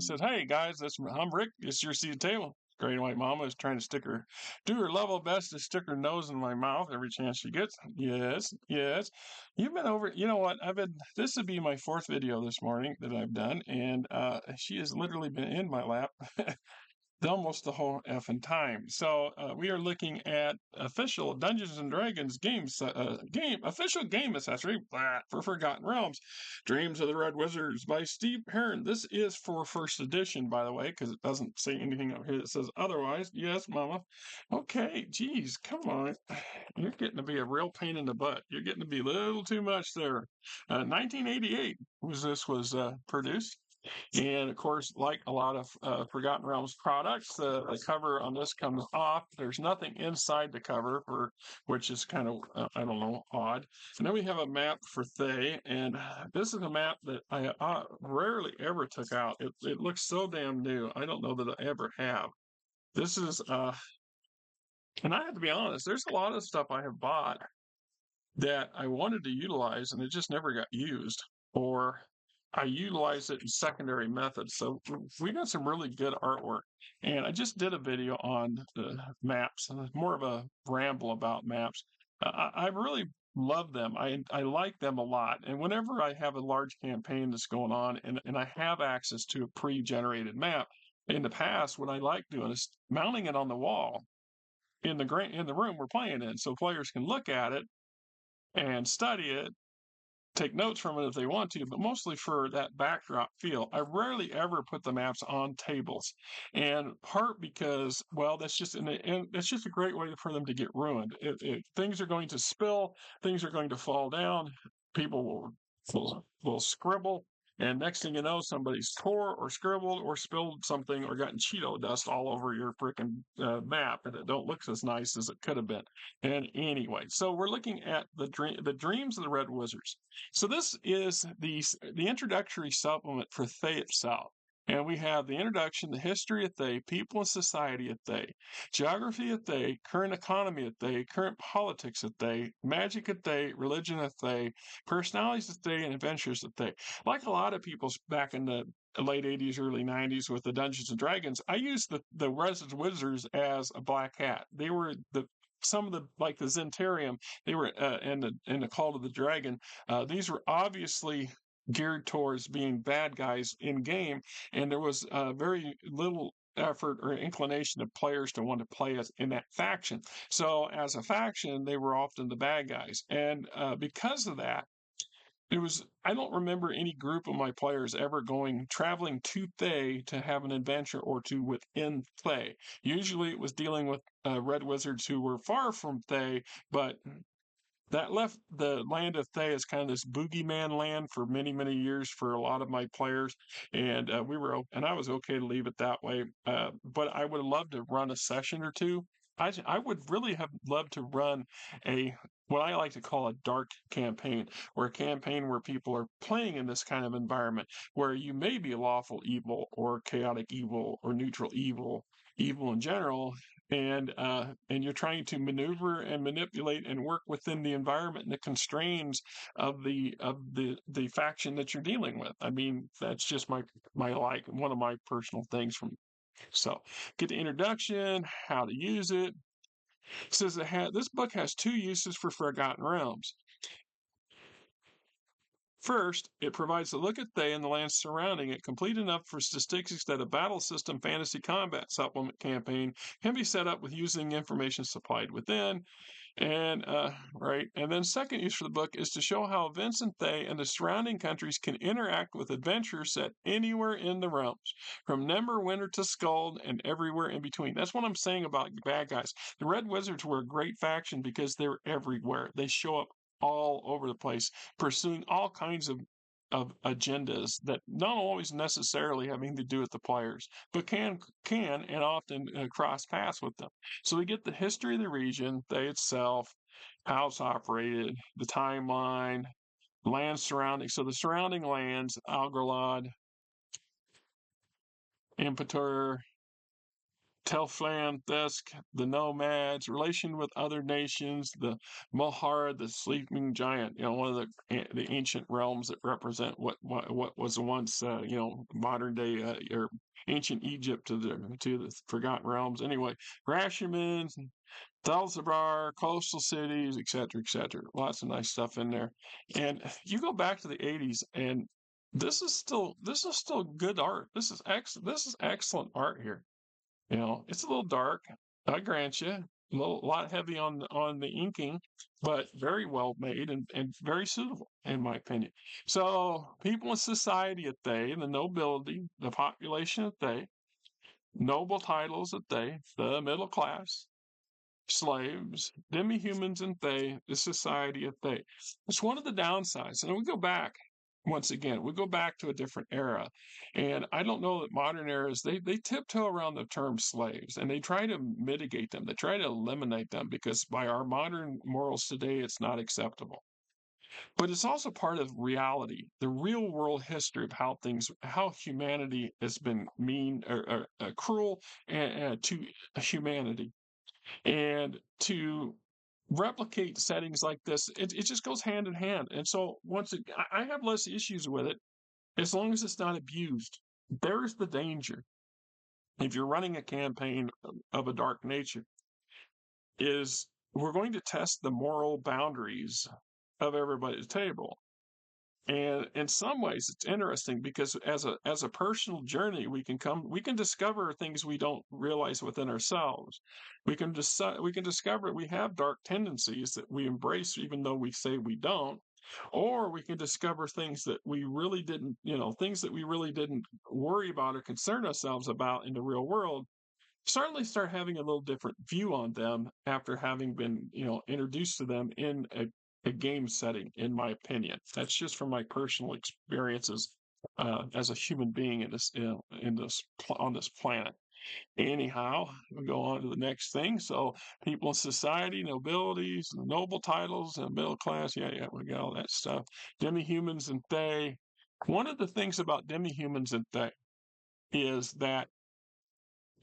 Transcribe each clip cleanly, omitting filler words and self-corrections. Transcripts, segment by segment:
says, "Hey guys, I'm Rick. It's your seat table." Great white mama is trying to do her level best to stick her nose in my mouth every chance she gets. Yes, yes. You've been over. You know what? This would be my fourth video this morning that I've done, and she has literally been in my lap almost the whole effing time. So we are looking at official Dungeons and Dragons official game accessory for Forgotten Realms, Dreams of the Red Wizards by Steve Heron. This is for first edition, by the way, because it doesn't say anything up here that says otherwise. Yes, Mama. Okay, geez, come on. You're getting to be a real pain in the butt. You're getting to be a little too much there. 1988 was produced. And of course, like a lot of Forgotten Realms products, the cover on this comes off. There's nothing inside the cover, which is kind of, I don't know, odd. And then we have a map for Thay, and this is a map that I rarely ever took out. It looks so damn new. I don't know that I ever have. This is, and I have to be honest, there's a lot of stuff I have bought that I wanted to utilize, and it just never got used. Or I utilize it in secondary methods. So we got some really good artwork. And I just did a video on the maps, more of a ramble about maps. I really love them. I like them a lot. And whenever I have a large campaign that's going on and I have access to a pre-generated map, in the past, what I like doing is mounting it on the wall in the room we're playing in, so players can look at it and study it, take notes from it if they want to, but mostly for that backdrop feel. I rarely ever put the maps on tables, and part because, well, that's just and it's just a great way for them to get ruined. Things are going to spill, things are going to fall down, people will scribble. And next thing you know, somebody's tore or scribbled or spilled something or gotten Cheeto dust all over your freaking map, and it don't look as nice as it could have been. And anyway, so we're looking at the Dreams of the Red Wizards. So this is the introductory supplement for Thay itself. And we have the introduction, the history of Thay, people and society of Thay, geography of Thay, current economy of Thay, current politics of Thay, magic of Thay, religion of Thay, personalities of Thay, and adventures of Thay. Like a lot of people back in the late 80s, early 90s with the Dungeons and Dragons, I used the Red Wizards as a black hat. They were some of the, like the Zentarium, they were and the Call of the Dragon. These were obviously geared towards being bad guys in game, and there was very little effort or inclination of players to want to play as in that faction. So as a faction, they were often the bad guys, and because of that, I don't remember any group of my players ever traveling to Thay to have an adventure or two within Thay. Usually it was dealing with Red Wizards who were far from Thay, but that left the land of Thay as kind of this boogeyman land for many, many years for a lot of my players, and and I was okay to leave it that way. But I would love to run a session or two. I would really have loved to run what I like to call a dark campaign, or a campaign where people are playing in this kind of environment where you may be lawful evil or chaotic evil or neutral evil in general, and you're trying to maneuver and manipulate and work within the environment and the constraints of the faction that you're dealing with. I mean, that's just one of my personal things from. So, get the introduction, how to use it. It says this book has two uses for Forgotten Realms. First, it provides a look at Thay and the lands surrounding it, complete enough for statistics that a battle system fantasy combat supplement campaign can be set up with using information supplied within. And and then second use for the book is to show how events in Thay and the surrounding countries can interact with adventures set anywhere in the realms, from Neverwinter to Skald and everywhere in between. That's what I'm saying about bad guys. The Red Wizards were a great faction because they're everywhere. They show up all over the place, pursuing all kinds of agendas that not always necessarily having to do with the players, but can and often cross paths with them. So we get the history of the region, Thay itself, how it's operated, the timeline, land surrounding. So the surrounding lands, Algarlod, Impetor, Telflanthesk, the nomads, relation with other nations, the Mulhar, the sleeping giant, one of the ancient realms that represent what was once, modern day or ancient Egypt to the forgotten realms. Anyway, Rashomon, Zelzbar, coastal cities, etc., etc. Lots of nice stuff in there. And you go back to the 80s, and this is still good art. This is excellent art here. It's a little dark, I grant you. A lot heavy on the inking, but very well made and very suitable, in my opinion. So, people in society at Thay, the nobility, the population at Thay, noble titles at Thay, the middle class, slaves, demi-humans and Thay, the society of Thay. It's one of the downsides. And we go back, once again, we go back to a different era. And I don't know that modern eras, they tiptoe around the term slaves and they try to mitigate them. They try to eliminate them because by our modern morals today, it's not acceptable. But it's also part of reality, the real world history of how humanity has been mean or cruel to humanity and to replicate settings like this, it just goes hand in hand. And so I have less issues with it as long as it's not abused. There's the danger. If you're running a campaign of a dark nature, is we're going to test the moral boundaries of everybody's table. And in some ways, it's interesting because as a personal journey, we can discover things we don't realize within ourselves. We can discover we have dark tendencies that we embrace, even though we say we don't. Or we can discover things that we really didn't, things that we really didn't worry about or concern ourselves about in the real world. Certainly start having a little different view on them after having been, introduced to them in a game setting, in my opinion. That's just from my personal experiences as a human being on this planet. Anyhow, we go on to the next thing. So, people in society, nobilities, noble titles, and middle class. Yeah, we got all that stuff. Demi-humans and Thay. One of the things about demi-humans and Thay is that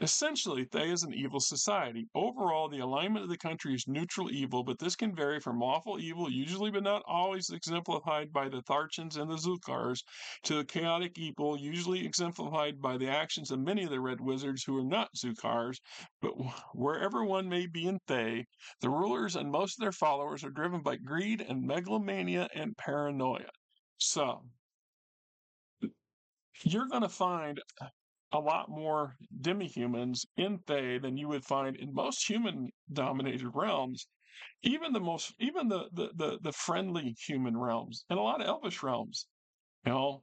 essentially, Thay is an evil society. Overall, the alignment of the country is neutral evil, but this can vary from lawful evil, usually but not always exemplified by the Tharchans and the Zulkars, to the chaotic evil, usually exemplified by the actions of many of the Red Wizards who are not Zulkars. But wherever one may be in Thay, the rulers and most of their followers are driven by greed and megalomania and paranoia. So, you're going to find a lot more demi-humans in Thay than you would find in most human-dominated realms, even the friendly human realms, and a lot of elvish realms. You know,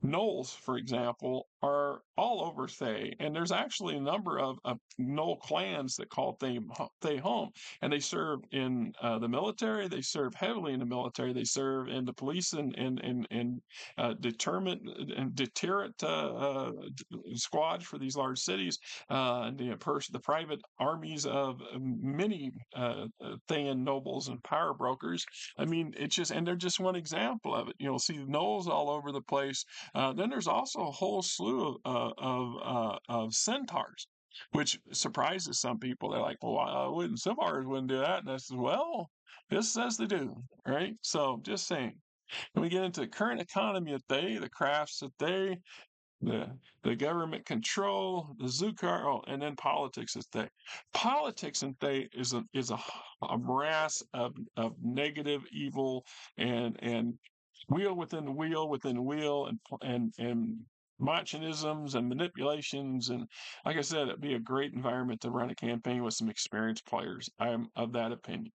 Gnolls, for example, are all over Thay, and there's actually a number of Gnoll clans that call Thay home, and they serve in the military. They serve heavily in the military. They serve in the police and deterrent squads for these large cities, and the private armies of many Thayan nobles and power brokers. I mean, and they're just one example of it. You'll see Gnolls all over the place. Then there's also a whole slew of centaurs, which surprises some people. They're like, "Well, centaurs wouldn't do that?" And I said, "Well, this says they do, right?" So, just saying. When we get into current economy at the crafts at the the government control, the Zukar, and then politics at Politics at a morass of negative, evil, and wheel within the wheel within the wheel, and machinisms and manipulations. And like I said, it'd be a great environment to run a campaign with some experienced players. I'm of that opinion.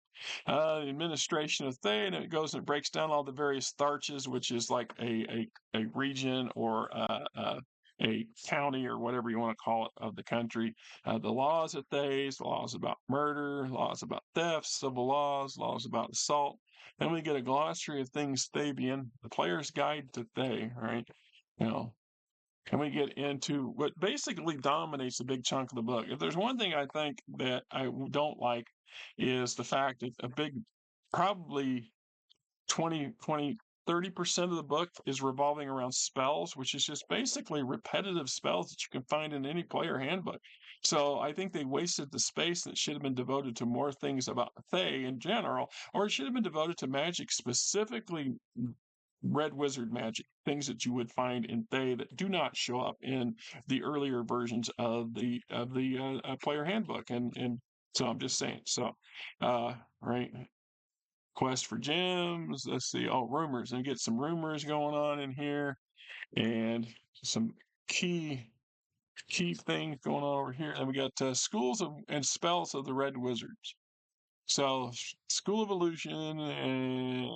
The administration of Thay, and it goes and it breaks down all the various tharches, which is like a region or a county or whatever you want to call it of the country. The laws of Thay, laws about murder, laws about theft, civil laws about assault. Then we get a glossary of things Thabian, the player's guide to Thay, right? You know, and we get into what basically dominates a big chunk of the book. If there's one thing I think that don't like is the fact that a big, probably 20, 30% of the book is revolving around spells, which is just basically repetitive spells that you can find in any player handbook. So I think they wasted the space that should have been devoted to more things about Thay in general, or it should have been devoted to magic, specifically Red Wizard magic, things that you would find in Thay that do not show up in the earlier versions of the player handbook. And so I'm just saying. So, right. Quest for gems. Let's see. Oh, rumors. And get some rumors going on in here, and some key key things going on over here. And we got schools of and spells of the Red Wizards. So School of Illusion and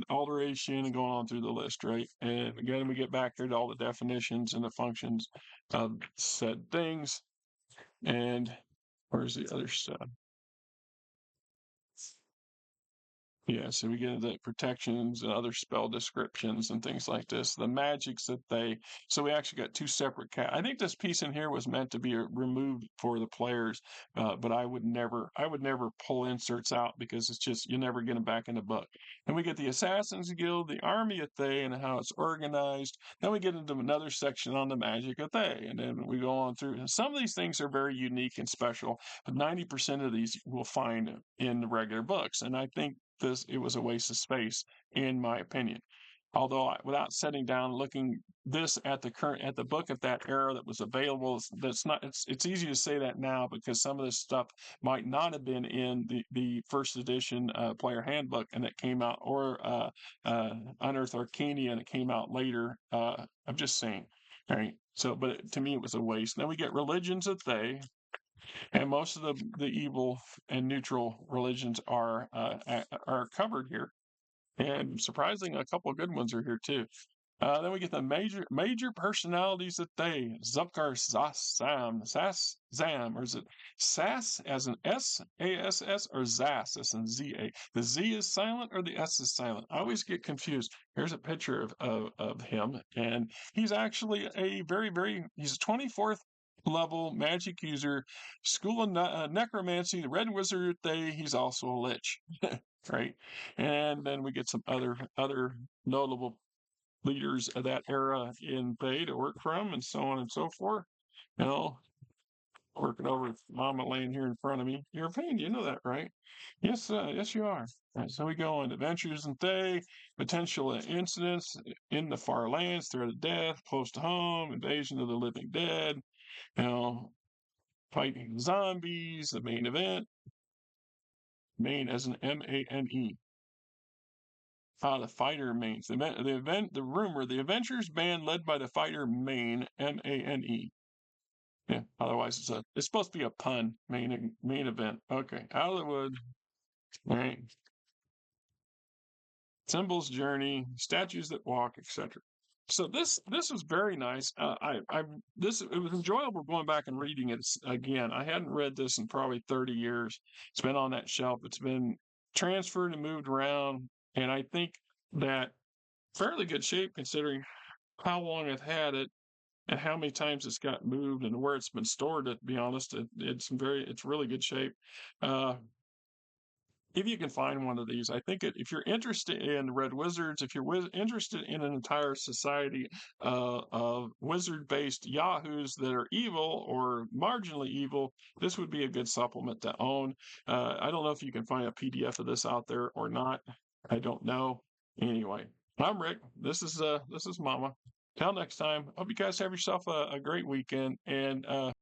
Alteration and going on through the list, right? And again, we get back there to all the definitions and the functions of said things. And where's the other stuff? Yeah, so we get into the protections and other spell descriptions and things like this. The magics that so we actually got two separate I think this piece in here was meant to be removed for the players, but I would never pull inserts out because it's just you never get them back in the book. And we get the Assassins Guild, the Army of Thay, and how it's organized. Then we get into another section on the magic of Thay, and then we go on through. And some of these things are very unique and special, but 90% of these we'll find in the regular books, and I think it was a waste of space, in my opinion. Although, without sitting down looking this at the book of that era that was available, that's not. It's easy to say that now because some of this stuff might not have been in the first edition player handbook, and it came out, or Unearthed Arcania, and it came out later. I'm just saying. All right. So, but to me, it was a waste. Then we get Religions of Thay, and most of the evil and neutral religions are covered here, and surprisingly, a couple of good ones are here too. Then we get the major personalities of Thay: Zupkar Zam, or is it Sass as an S-A-S-S, or Zas as in Z-A? The Z is silent or the S is silent? I always get confused. Here's a picture of him, and he's actually a he's a 24th level magic user, School of Necromancy, the Red Wizard of Thay. He's also a lich, right? And then we get some other notable leaders of that era in Thay to work from, and so on and so forth. You know, working over with Mama laying here in front of me. You're a pain, you know that, right? Yes, yes, you are. Right, so we go on adventures in Thay, potential incidents in the far lands, threat of death, close to home, invasion of the living dead. You know, fighting zombies, the main event. Main as an M-A-N-E. The fighter mains. The rumor, the Adventures band led by the fighter main, M-A-N-E. Yeah, otherwise it's supposed to be a pun. Main event. Okay, Out of the Wood. All right. Symbols Journey, Statues That Walk, etc. So this was very nice. It was enjoyable going back and reading it again. I hadn't read this in probably 30 years. It's been on that shelf. It's been transferred and moved around, and I think that fairly good shape considering how long I've had it and how many times it's got moved and where it's been stored. To be honest, it's really good shape. Uh, if you can find one of these, I think if you're interested in Red Wizards, if you're interested in an entire society of wizard-based yahoos that are evil or marginally evil, this would be a good supplement to own. I don't know if you can find a PDF of this out there or not. I don't know. Anyway, I'm Rick. This is Mama. Till next time. Hope you guys have yourself a great weekend, and